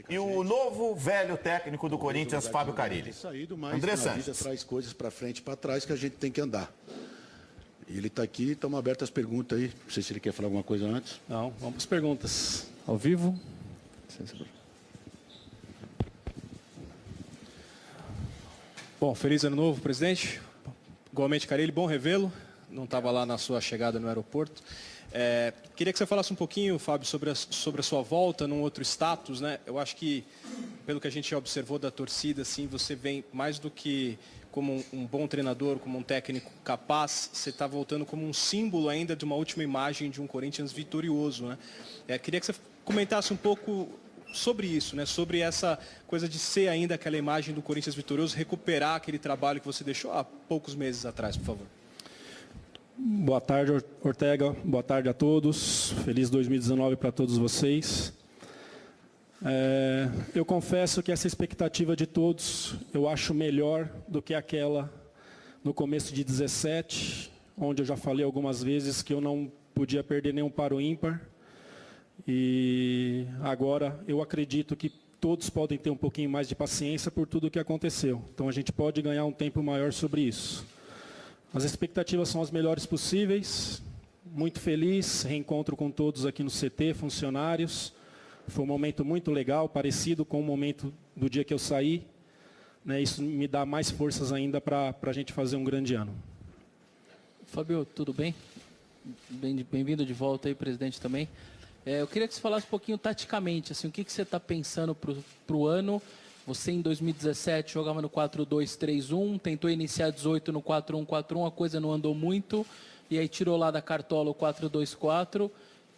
e o novo velho técnico do Corinthians, Fábio Carille. André Sanches. Traz coisas para frente e para trás que a gente tem que andar. E ele está aqui, estamos abertos às perguntas aí. Não sei se ele quer falar alguma coisa antes. Não, vamos às perguntas. Ao vivo. Bom, feliz ano novo, presidente. Igualmente, Carille, bom revê-lo. Não estava lá na sua chegada no aeroporto. Queria que você falasse um pouquinho, Fábio, sobre a sua volta num outro status, né? Eu acho que, pelo que a gente já observou da torcida, assim, você vem mais do que como um bom treinador, como um técnico capaz, você está voltando como um símbolo ainda de uma última imagem de um Corinthians vitorioso, né? Queria que você comentasse um pouco sobre isso, né? Sobre essa coisa de ser ainda aquela imagem do Corinthians vitorioso, recuperar aquele trabalho que você deixou há poucos meses atrás, por favor. Boa tarde, Ortega. Boa tarde a todos. Feliz 2019 para todos vocês. Eu confesso que essa expectativa de todos eu acho melhor do que aquela no começo de 17, onde eu já falei algumas vezes que eu não podia perder nenhum para o ímpar. E agora eu acredito que todos podem ter um pouquinho mais de paciência por tudo o que aconteceu. Então a gente pode ganhar um tempo maior sobre isso. As expectativas são as melhores possíveis. Muito feliz, reencontro com todos aqui no CT, funcionários. Foi um momento muito legal, parecido com o momento do dia que eu saí. Né, isso me dá mais forças ainda para a gente fazer um grande ano. Fábio, tudo bem? Bem-vindo de volta aí, presidente, também. Eu queria que você falasse um pouquinho taticamente, assim, o que você está pensando para o ano. Você, em 2017, jogava no 4-2-3-1, tentou iniciar 18 no 4-1-4-1, a coisa não andou muito, e aí tirou lá da cartola o 4-2-4.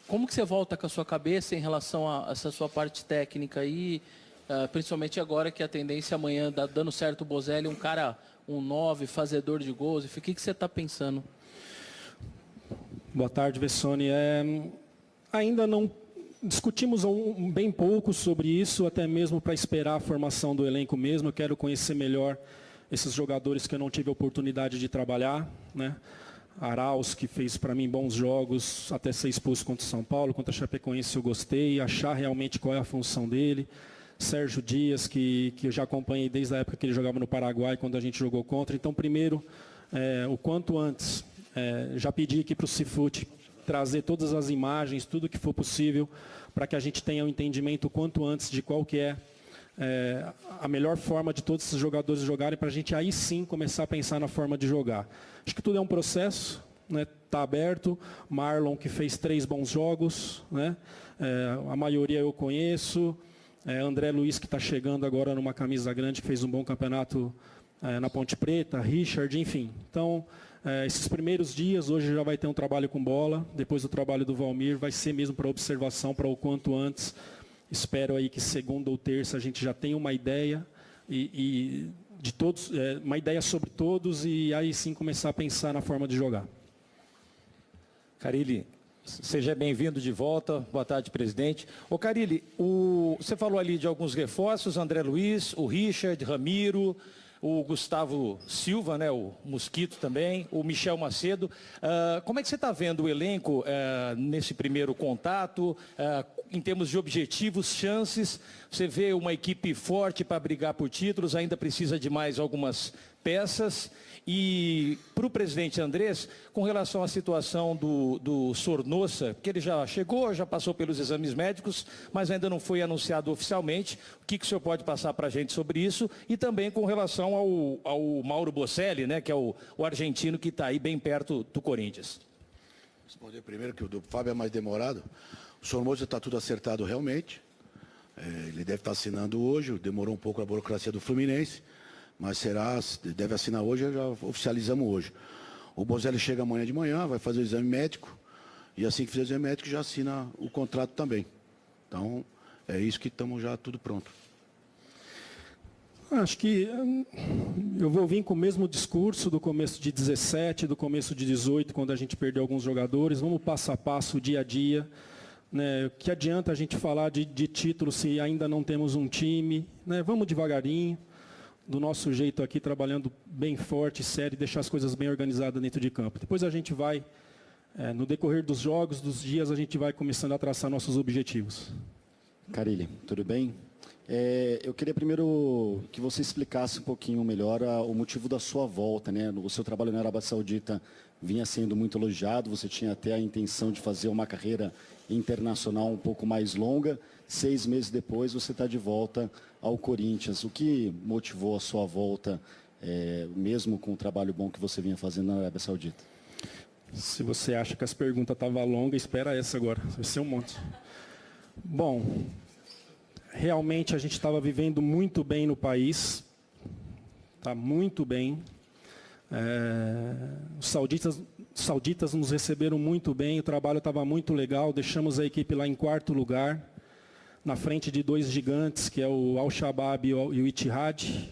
Como que você volta com a sua cabeça em relação a essa sua parte técnica aí, principalmente agora que a tendência amanhã, dando certo o Bozelli, um cara, um 9, fazedor de gols, enfim, o que você está pensando? Boa tarde, Vessone. Ainda não discutimos bem pouco sobre isso, até mesmo para esperar a formação do elenco mesmo. Eu quero conhecer melhor esses jogadores que eu não tive a oportunidade de trabalhar, né? Arauz, que fez para mim bons jogos, até ser expulso contra o São Paulo, contra a Chapecoense eu gostei, achar realmente qual é a função dele. Sérgio Dias, que eu já acompanhei desde a época que ele jogava no Paraguai, quando a gente jogou contra. Então, primeiro, o quanto antes, já pedi aqui para o Cifute trazer todas as imagens, tudo que for possível, para que a gente tenha um entendimento o quanto antes de qual que é a melhor forma de todos esses jogadores jogarem, para a gente aí sim começar a pensar na forma de jogar. Acho que tudo é um processo, né? Tá aberto. Marlon, que fez 3 bons jogos, né? A maioria eu conheço. André Luiz, que está chegando agora numa camisa grande, que fez um bom campeonato na Ponte Preta, Richard, enfim. Então, esses primeiros dias, hoje já vai ter um trabalho com bola, depois do trabalho do Valmir, vai ser mesmo para observação, para o quanto antes. Espero aí que segunda ou terça a gente já tenha uma ideia e de todos, uma ideia sobre todos, e aí sim começar a pensar na forma de jogar. Carille, seja bem-vindo de volta. Boa tarde, presidente. Ô Carille, você falou ali de alguns reforços, André Luiz, o Richard, Ramiro, o Gustavo Silva, né, o Mosquito também, o Michel Macedo. Como é que você está vendo o elenco nesse primeiro contato, em termos de objetivos, chances? Você vê uma equipe forte para brigar por títulos, ainda precisa de mais algumas peças? E para o presidente Andrés, com relação à situação do Sornosa, porque ele já chegou, já passou pelos exames médicos, mas ainda não foi anunciado oficialmente, o que o senhor pode passar para a gente sobre isso? E também com relação ao Mauro Bocelli, né, que é o argentino que está aí bem perto do Corinthians. Responder primeiro, que o do Fábio é mais demorado. O Sornosa está tudo acertado realmente. Ele deve estar assinando hoje, demorou um pouco a burocracia do Fluminense. Mas deve assinar hoje, já oficializamos hoje. O Bozelli chega amanhã de manhã, vai fazer o exame médico, e assim que fizer o exame médico já assina o contrato também. Então, é isso que estamos já tudo pronto. Acho que eu vou vir com o mesmo discurso do começo de 17, do começo de 18, quando a gente perdeu alguns jogadores. Vamos passo a passo, dia a dia. Né? Que adianta a gente falar de título se ainda não temos um time? Né? Vamos devagarinho, do nosso jeito aqui, trabalhando bem forte, sério, deixar as coisas bem organizadas dentro de campo. Depois a gente vai, no decorrer dos jogos, dos dias, a gente vai começando a traçar nossos objetivos. Carille, tudo bem? Eu queria primeiro que você explicasse um pouquinho melhor o motivo da sua volta, né? O seu trabalho na Arábia Saudita vinha sendo muito elogiado, você tinha até a intenção de fazer uma carreira internacional um pouco mais longa. 6 meses depois, você está de volta ao Corinthians. O que motivou a sua volta, mesmo com o trabalho bom que você vinha fazendo na Arábia Saudita? Se você acha que as perguntas estavam longas, espera essa agora. Vai ser um monte. Bom, realmente a gente estava vivendo muito bem no país. Tá muito bem. Os sauditas nos receberam muito bem, o trabalho estava muito legal. Deixamos a equipe lá em 4º lugar, na frente de 2 gigantes, que é o Al-Shabaab e o Ittihad.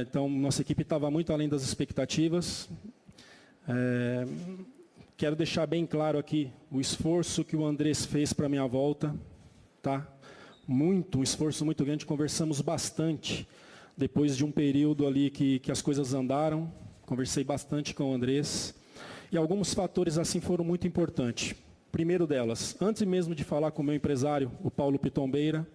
Então, nossa equipe estava muito além das expectativas. Quero deixar bem claro aqui o esforço que o Andrés fez para a minha volta. Tá? Um esforço muito grande. Conversamos bastante depois de um período ali que as coisas andaram. Conversei bastante com o Andrés. E alguns fatores assim foram muito importantes. Primeiro delas, antes mesmo de falar com o meu empresário, o Paulo Pitombeira,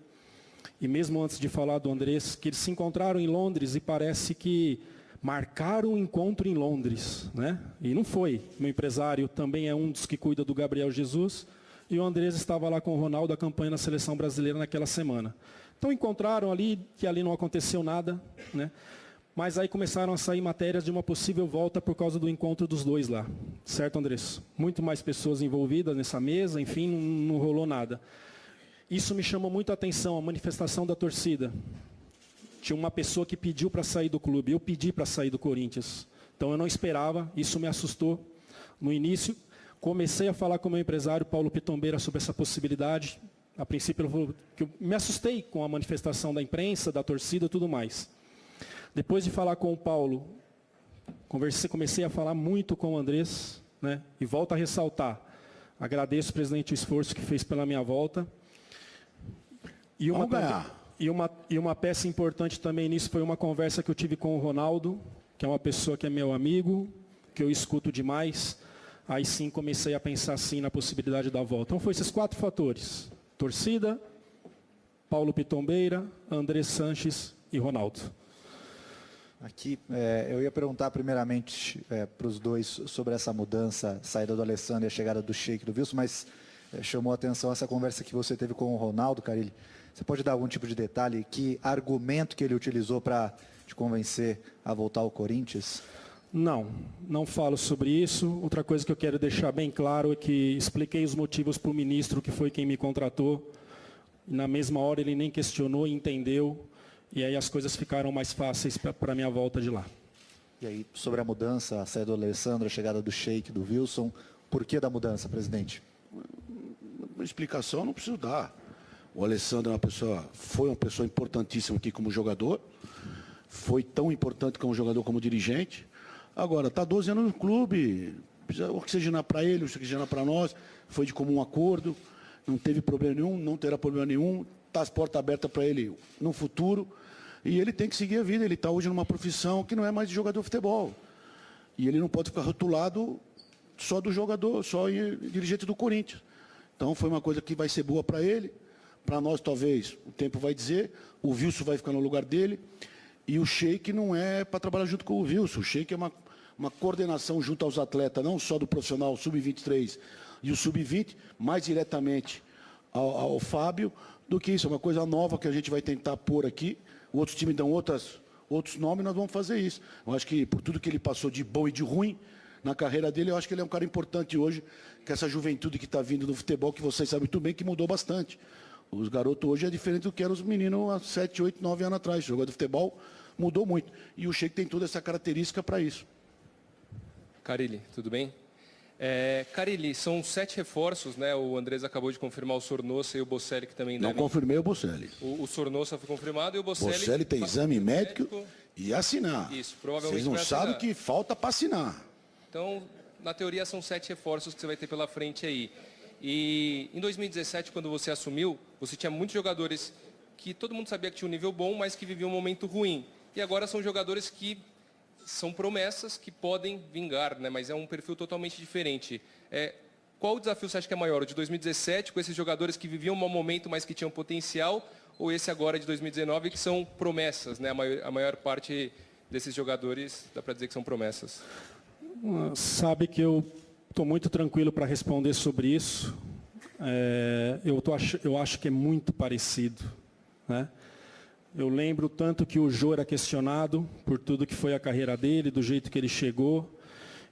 e mesmo antes de falar do Andrés, que eles se encontraram em Londres e parece que marcaram um encontro em Londres, né? E não foi. Meu empresário também é um dos que cuida do Gabriel Jesus, e o Andrés estava lá com o Ronaldo, a campanha na Seleção Brasileira naquela semana. Então encontraram ali, que ali não aconteceu nada, né? Mas aí começaram a sair matérias de uma possível volta por causa do encontro dos dois lá. Certo, Andrés? Muito mais pessoas envolvidas nessa mesa, enfim, não rolou nada. Isso me chamou muito a atenção, a manifestação da torcida. Tinha uma pessoa que pediu para sair do clube, eu pedi para sair do Corinthians. Então eu não esperava, isso me assustou. No início, comecei a falar com o meu empresário, Paulo Pitombeira, sobre essa possibilidade. A princípio, eu me assustei com a manifestação da imprensa, da torcida e tudo mais. Depois de falar com o Paulo, comecei a falar muito com o Andrés, né? E volto a ressaltar, agradeço, presidente, o esforço que fez pela minha volta. E uma peça importante também nisso foi uma conversa que eu tive com o Ronaldo, que é uma pessoa que é meu amigo, que eu escuto demais. Aí sim comecei a pensar sim na possibilidade da volta. Então, foram esses 4 fatores: torcida, Paulo Pitombeira, Andrés Sanches e Ronaldo. Aqui, eu ia perguntar primeiramente para os dois sobre essa mudança, saída do Alessandro e a chegada do Sheik, do Wilson, mas chamou a atenção essa conversa que você teve com o Ronaldo, Carille. Você pode dar algum tipo de detalhe? Que argumento que ele utilizou para te convencer a voltar ao Corinthians? Não falo sobre isso. Outra coisa que eu quero deixar bem claro é que expliquei os motivos para o ministro, que foi quem me contratou. Na mesma hora ele nem questionou e entendeu. E aí as coisas ficaram mais fáceis para a minha volta de lá. E aí, sobre a mudança, a saída do Alessandro, a chegada do Sheik, do Wilson, por que da mudança, presidente? Uma explicação eu não preciso dar. O Alessandro foi uma pessoa importantíssima aqui como jogador, foi tão importante como jogador como dirigente. Agora, está 12 anos no clube, precisa oxigenar para ele, oxigenar para nós, foi de comum acordo, não teve problema nenhum, não terá problema nenhum, está as portas abertas para ele no futuro. E ele tem que seguir a vida, ele está hoje numa profissão que não é mais de jogador de futebol. E ele não pode ficar rotulado só do jogador, só dirigente do Corinthians. Então foi uma coisa que vai ser boa para ele, para nós talvez, o tempo vai dizer, o Wilson vai ficar no lugar dele, e o Sheik não é para trabalhar junto com o Wilson, o Sheik é uma coordenação junto aos atletas, não só do profissional Sub-23 e o Sub-20, mais diretamente ao Fábio, do que isso, é uma coisa nova que a gente vai tentar pôr aqui. Outros times dão outros nomes, nós vamos fazer isso. Eu acho que por tudo que ele passou de bom e de ruim na carreira dele, eu acho que ele é um cara importante hoje, que essa juventude que está vindo do futebol, que vocês sabem muito bem que mudou bastante. Os garotos hoje é diferente do que eram os meninos há 7, 8, 9 anos atrás. O jogador de futebol mudou muito. E o Sheik tem toda essa característica para isso. Carille, tudo bem? Carille, são 7 reforços, né? O Andrés acabou de confirmar o Sornosa e o Bocelli, que também Não confirmei o Bocelli. O Sornosa foi confirmado e o Bocelli... Bocelli tem exame médico e assinar. Isso, provavelmente. Vocês não sabem que falta para assinar. Então, na teoria, são 7 reforços que você vai ter pela frente aí. E em 2017, quando você assumiu, você tinha muitos jogadores que todo mundo sabia que tinha um nível bom, mas que viviam um momento ruim. E agora são jogadores que são promessas que podem vingar, né? Mas é um perfil totalmente diferente. Qual o desafio você acha que é maior? O de 2017, com esses jogadores que viviam um mau momento, mas que tinham potencial? ou esse agora de 2019, que são promessas, né? A maior parte desses jogadores, dá para dizer que são promessas. Sabe que eu estou muito tranquilo para responder sobre isso. Eu acho que é muito parecido, né? Eu lembro tanto que o Jô era questionado por tudo que foi a carreira dele, do jeito que ele chegou.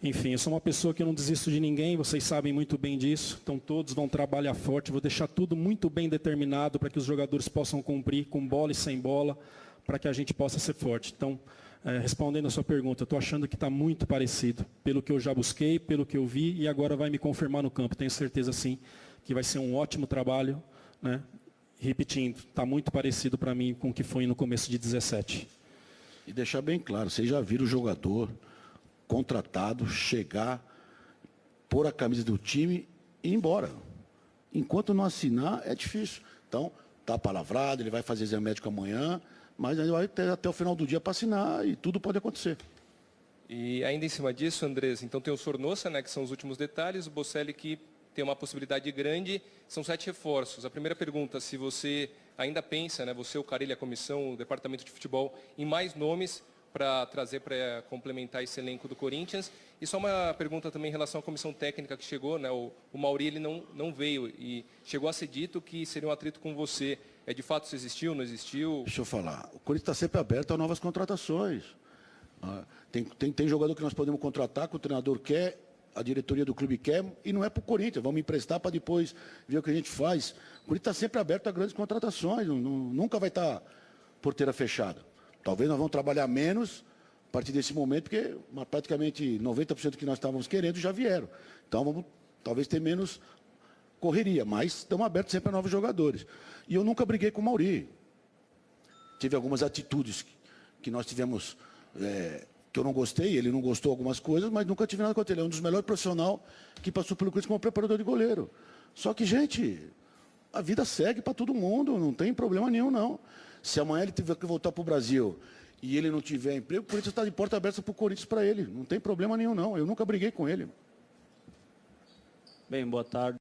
Enfim, eu sou uma pessoa que eu não desisto de ninguém, vocês sabem muito bem disso. Então todos vão trabalhar forte, vou deixar tudo muito bem determinado para que os jogadores possam cumprir com bola e sem bola, para que a gente possa ser forte. Então, respondendo a sua pergunta, eu estou achando que está muito parecido, pelo que eu já busquei, pelo que eu vi, e agora vai me confirmar no campo. Tenho certeza, sim, que vai ser um ótimo trabalho, né? Repetindo, está muito parecido para mim com o que foi no começo de 17. E deixar bem claro, vocês já viram o jogador contratado chegar, pôr a camisa do time e ir embora. Enquanto não assinar, é difícil. Então, está palavrado, ele vai fazer exame médico amanhã, mas ele vai ter até o final do dia para assinar e tudo pode acontecer. E ainda em cima disso, Andrés, então tem o Sornosa, né, que são os últimos detalhes, o Bocelli que tem uma possibilidade grande, são 7 reforços. A primeira pergunta, se você ainda pensa, né, você, o Carille, a comissão, o departamento de futebol, em mais nomes para trazer para complementar esse elenco do Corinthians. E só uma pergunta também em relação à comissão técnica que chegou, né, o Mauri ele não veio e chegou a ser dito que seria um atrito com você. De fato isso existiu, não existiu? Deixa eu falar, o Corinthians está sempre aberto a novas contratações. Tem jogador que nós podemos contratar, que o treinador quer, a diretoria do clube quer, e não é para o Corinthians, vamos emprestar para depois ver o que a gente faz. O Corinthians está sempre aberto a grandes contratações, nunca vai estar porteira fechada. Talvez nós vamos trabalhar menos a partir desse momento, porque praticamente 90% do que nós estávamos querendo já vieram. Então vamos talvez ter menos correria, mas estamos abertos sempre a novos jogadores. E eu nunca briguei com o Mauri. Tive algumas atitudes que nós tivemos... que eu não gostei, ele não gostou de algumas coisas, mas nunca tive nada contra ele. É um dos melhores profissionais que passou pelo Corinthians como preparador de goleiro. Só que, gente, a vida segue para todo mundo, não tem problema nenhum, não. Se amanhã ele tiver que voltar para o Brasil e ele não tiver emprego, o Corinthians está de porta aberta para o Corinthians para ele. Não tem problema nenhum, não. Eu nunca briguei com ele. Bem, boa tarde.